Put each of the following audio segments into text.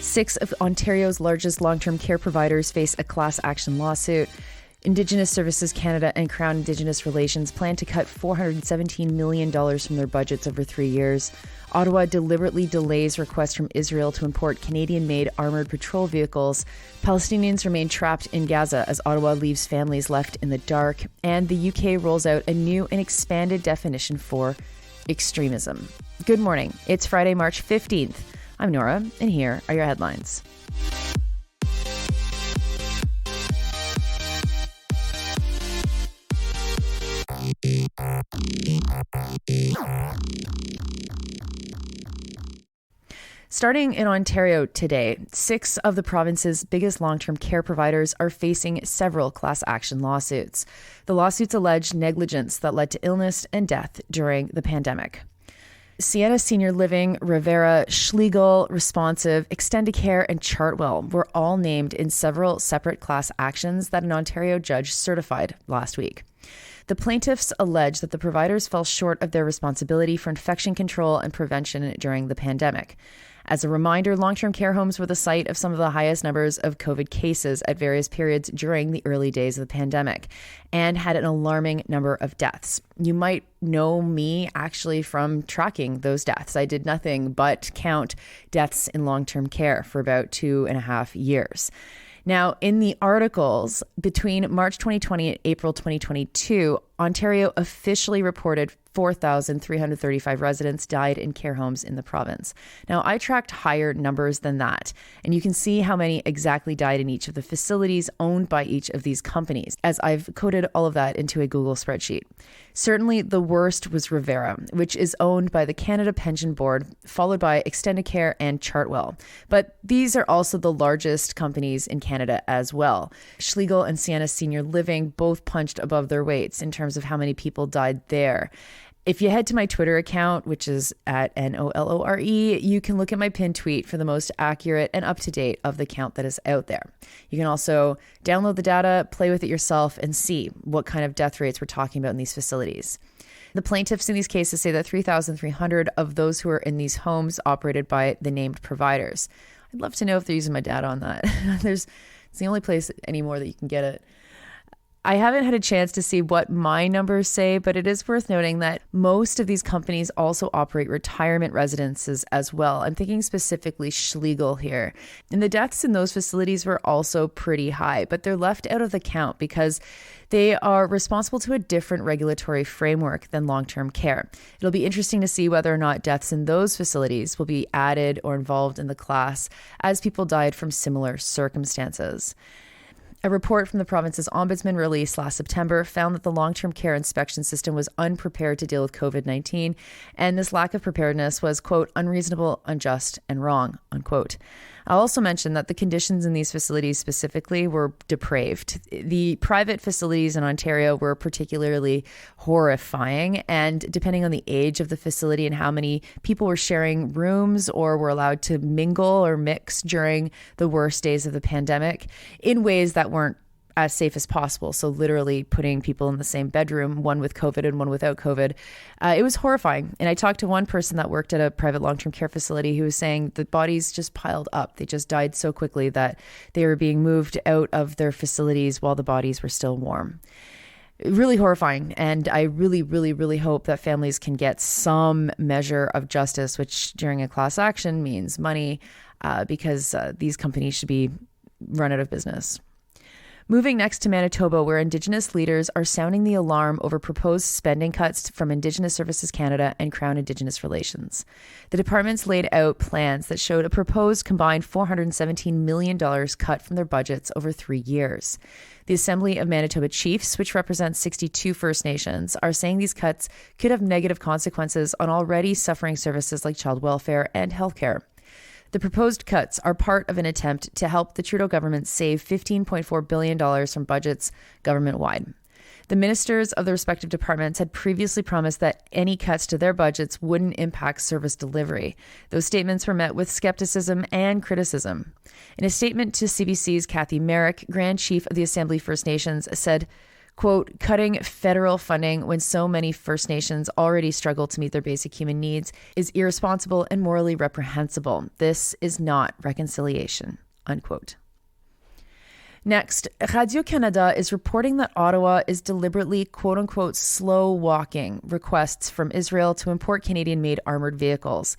Six of Ontario's largest long-term care providers face a class action lawsuit. Indigenous Services Canada and Crown Indigenous Relations plan to cut $417 million from their budgets over 3 years. Ottawa deliberately delays requests from Israel to import Canadian-made armoured patrol vehicles. Palestinians remain trapped in Gaza as Ottawa leaves families left in the dark. And the UK rolls out a new and expanded definition for extremism. Good morning. It's Friday, March 15th. I'm Nora, and here are your headlines. Starting in Ontario today, 6 of the province's biggest long-term care providers are facing several class action lawsuits. The lawsuits allege negligence that led to illness and death during the pandemic. Sienna Senior Living, Rivera, Schlegel, Responsive, Extendicare, and Chartwell were all named in several separate class actions that an Ontario judge certified last week. The plaintiffs allege that the providers fell short of their responsibility for infection control and prevention during the pandemic. As a reminder, long-term care homes were the site of some of the highest numbers of COVID cases at various periods during the early days of the pandemic and had an alarming number of deaths. You might know me actually from tracking those deaths. I did nothing but count deaths in long-term care for about 2.5 years. Now, in the articles between March 2020 and April 2022, Ontario officially reported 4,335 residents died in care homes in the province. Now, I tracked higher numbers than that, and you can see how many exactly died in each of the facilities owned by each of these companies, as I've coded all of that into a Google spreadsheet. Certainly, the worst was Rivera, which is owned by the Canada Pension Board, followed by Extendicare and Chartwell. But these are also the largest companies in Canada as well. Schlegel and Sienna Senior Living both punched above their weights in terms of how many people died there. If you head to my Twitter account, which is at NOLORE, you can look at my pinned tweet for the most accurate and up-to-date of the count that is out there. You can also download the data, play with it yourself, and see what kind of death rates we're talking about in these facilities. The plaintiffs in these cases say that 3,300 of those who are in these homes operated by the named providers. I'd love to know if they're using my data on that. It's the only place anymore that you can get it. I haven't had a chance to see what my numbers say, but it is worth noting that most of these companies also operate retirement residences as well. I'm thinking specifically Schlegel here. And the deaths in those facilities were also pretty high, but they're left out of the count because they are responsible to a different regulatory framework than long-term care. It'll be interesting to see whether or not deaths in those facilities will be added or involved in the class as people died from similar circumstances. A report from the province's ombudsman released last September found that the long-term care inspection system was unprepared to deal with COVID-19, and this lack of preparedness was, quote, unreasonable, unjust, and wrong, unquote. I'll also mention that the conditions in these facilities specifically were depraved. The private facilities in Ontario were particularly horrifying, and depending on the age of the facility and how many people were sharing rooms or were allowed to mingle or mix during the worst days of the pandemic in ways that weren't as safe as possible. So literally putting people in the same bedroom, one with COVID and one without COVID. It was horrifying. And I talked to one person that worked at a private long-term care facility who was saying the bodies just piled up. They just died so quickly that they were being moved out of their facilities while the bodies were still warm. Really horrifying. And I really, really, really hope that families can get some measure of justice, which during a class action means money, because these companies should be run out of business. Moving next to Manitoba, where Indigenous leaders are sounding the alarm over proposed spending cuts from Indigenous Services Canada and Crown Indigenous Relations. The departments laid out plans that showed a proposed combined $417 million cut from their budgets over 3 years. The Assembly of Manitoba Chiefs, which represents 62 First Nations, are saying these cuts could have negative consequences on already suffering services like child welfare and healthcare. The proposed cuts are part of an attempt to help the Trudeau government save $15.4 billion from budgets government-wide. The ministers of the respective departments had previously promised that any cuts to their budgets wouldn't impact service delivery. Those statements were met with skepticism and criticism. In a statement to CBC's Kathy Merrick, Grand Chief of the Assembly First Nations, said, quote, cutting federal funding when so many First Nations already struggle to meet their basic human needs is irresponsible and morally reprehensible. This is not reconciliation, unquote. Next, Radio-Canada is reporting that Ottawa is deliberately, quote-unquote, slow-walking requests from Israel to import Canadian-made armored vehicles.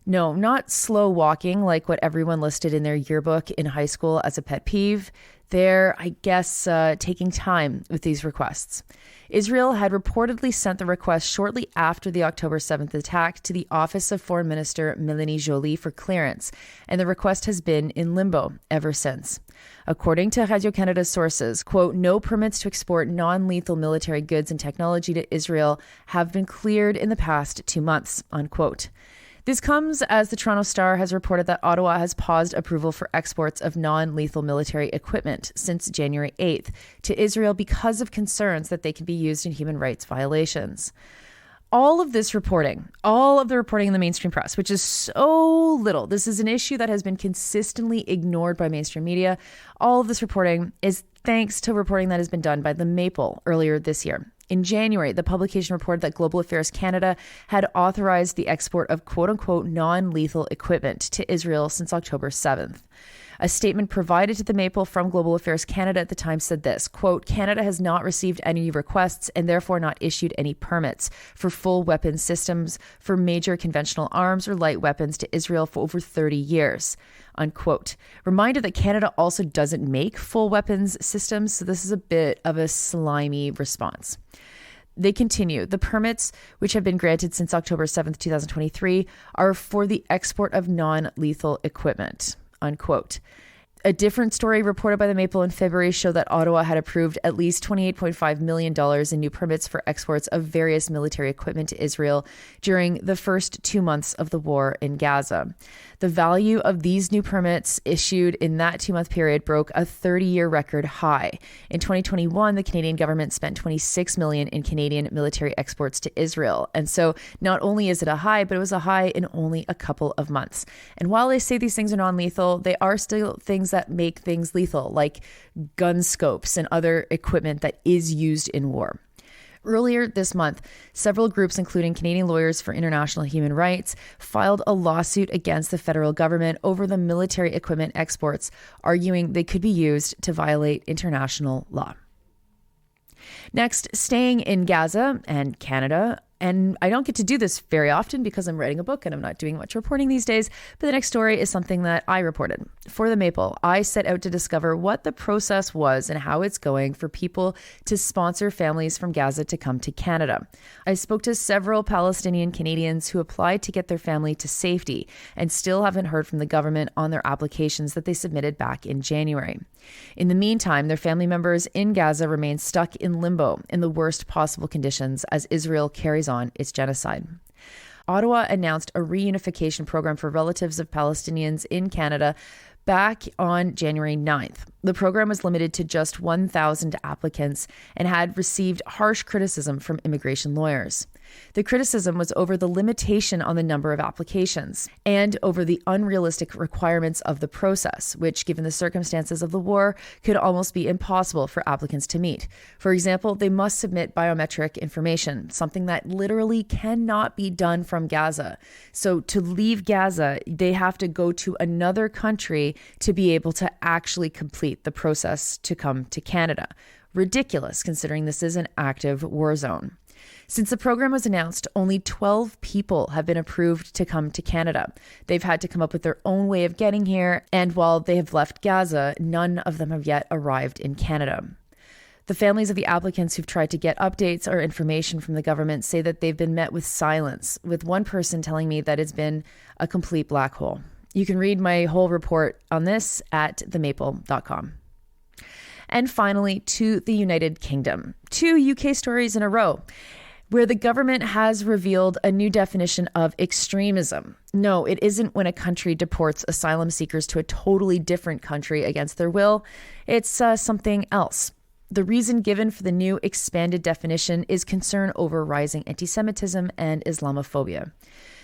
No, not slow walking like what everyone listed in their yearbook in high school as a pet peeve. They're, I guess, taking time with these requests. Israel had reportedly sent the request shortly after the October 7th attack to the Office of Foreign Minister Mélanie Joly for clearance, and the request has been in limbo ever since. According to Radio-Canada's sources, quote, no permits to export non-lethal military goods and technology to Israel have been cleared in the past 2 months, unquote. This comes as the Toronto Star has reported that Ottawa has paused approval for exports of non-lethal military equipment since January 8th to Israel because of concerns that they can be used in human rights violations. All of this reporting, all of the reporting in the mainstream press, which is so little, this is an issue that has been consistently ignored by mainstream media. All of this reporting is thanks to reporting that has been done by The Maple earlier this year. In January, the publication reported that Global Affairs Canada had authorized the export of quote-unquote non-lethal equipment to Israel since October 7th. A statement provided to The Maple from Global Affairs Canada at the time said this, quote, Canada has not received any requests and therefore not issued any permits for full weapons systems for major conventional arms or light weapons to Israel for over 30 years, unquote. Reminder that Canada also doesn't make full weapons systems, so this is a bit of a slimy response. They continue. The permits, which have been granted since October 7th, 2023, are for the export of non-lethal equipment, unquote. A different story reported by The Maple in February showed that Ottawa had approved at least $28.5 million in new permits for exports of various military equipment to Israel during the first 2 months of the war in Gaza. The value of these new permits issued in that 2-month period broke a 30-year record high. In 2021, the Canadian government spent $26 million in Canadian military exports to Israel. And so not only is it a high, but it was a high in only a couple of months. And while they say these things are non-lethal, they are still things that make things lethal, like gun scopes and other equipment that is used in war. Earlier this month, several groups, including Canadian Lawyers for International Human Rights, filed a lawsuit against the federal government over the military equipment exports, arguing they could be used to violate international law. Next, staying in Gaza and Canada, and I don't get to do this very often because I'm writing a book and I'm not doing much reporting these days, but the next story is something that I reported. For The Maple, I set out to discover what the process was and how it's going for people to sponsor families from Gaza to come to Canada. I spoke to several Palestinian Canadians who applied to get their family to safety and still haven't heard from the government on their applications that they submitted back in January. In the meantime, their family members in Gaza remain stuck in limbo in the worst possible conditions as Israel carries on its genocide. Ottawa announced a reunification program for relatives of Palestinians in Canada back on January 9th. The program was limited to just 1,000 applicants and had received harsh criticism from immigration lawyers. The criticism was over the limitation on the number of applications and over the unrealistic requirements of the process, which, given the circumstances of the war, could almost be impossible for applicants to meet. For example, they must submit biometric information, something that literally cannot be done from Gaza. So to leave Gaza, they have to go to another country to be able to actually complete the process to come to Canada. Ridiculous, considering this is an active war zone. Since the program was announced, only 12 people have been approved to come to Canada. They've had to come up with their own way of getting here, and while they have left Gaza, none of them have yet arrived in Canada. The families of the applicants who've tried to get updates or information from the government say that they've been met with silence, with one person telling me that it's been a complete black hole. You can read my whole report on this at themaple.com. And finally, to the United Kingdom. 2 UK stories in a row, where the government has revealed a new definition of extremism. No, it isn't when a country deports asylum seekers to a totally different country against their will. It's something else. The reason given for the new expanded definition is concern over rising anti-Semitism and Islamophobia.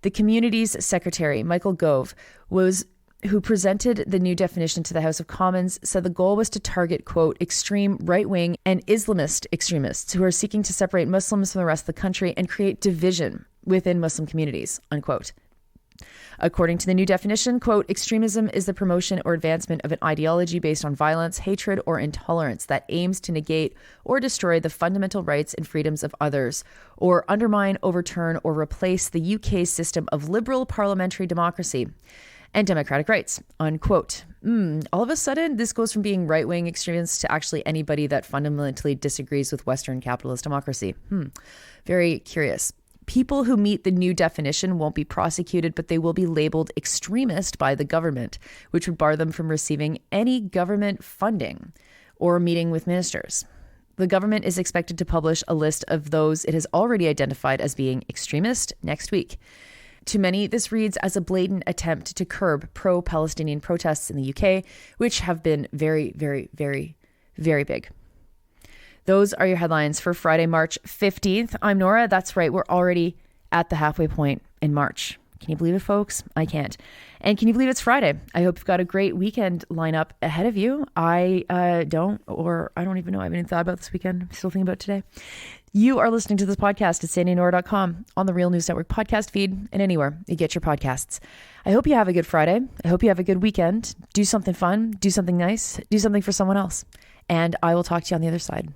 The community's secretary, Michael Gove, who presented the new definition to the House of Commons, said the goal was to target, quote, extreme right-wing and Islamist extremists who are seeking to separate Muslims from the rest of the country and create division within Muslim communities, unquote. According to the new definition, quote, extremism is the promotion or advancement of an ideology based on violence, hatred, or intolerance that aims to negate or destroy the fundamental rights and freedoms of others, or undermine, overturn, or replace the UK's system of liberal parliamentary democracy and democratic rights, unquote. All of a sudden, this goes from being right-wing extremists to actually anybody that fundamentally disagrees with Western capitalist democracy. Very curious. People who meet the new definition won't be prosecuted, but they will be labeled extremist by the government, which would bar them from receiving any government funding or meeting with ministers. The government is expected to publish a list of those it has already identified as being extremist next week. To many, this reads as a blatant attempt to curb pro-Palestinian protests in the UK, which have been very, very, very, very big. Those are your headlines for Friday, March 15th. I'm Nora. That's right. We're already at the halfway point in March. Can you believe it, folks? I can't. And can you believe it's Friday? I hope you've got a great weekend lineup ahead of you. I don't even know. I haven't even thought about this weekend. I'm still thinking about today. You are listening to this podcast at sandynora.com, on the Real News Network podcast feed, and anywhere you get your podcasts. I hope you have a good Friday. I hope you have a good weekend. Do something fun. Do something nice. Do something for someone else. And I will talk to you on the other side.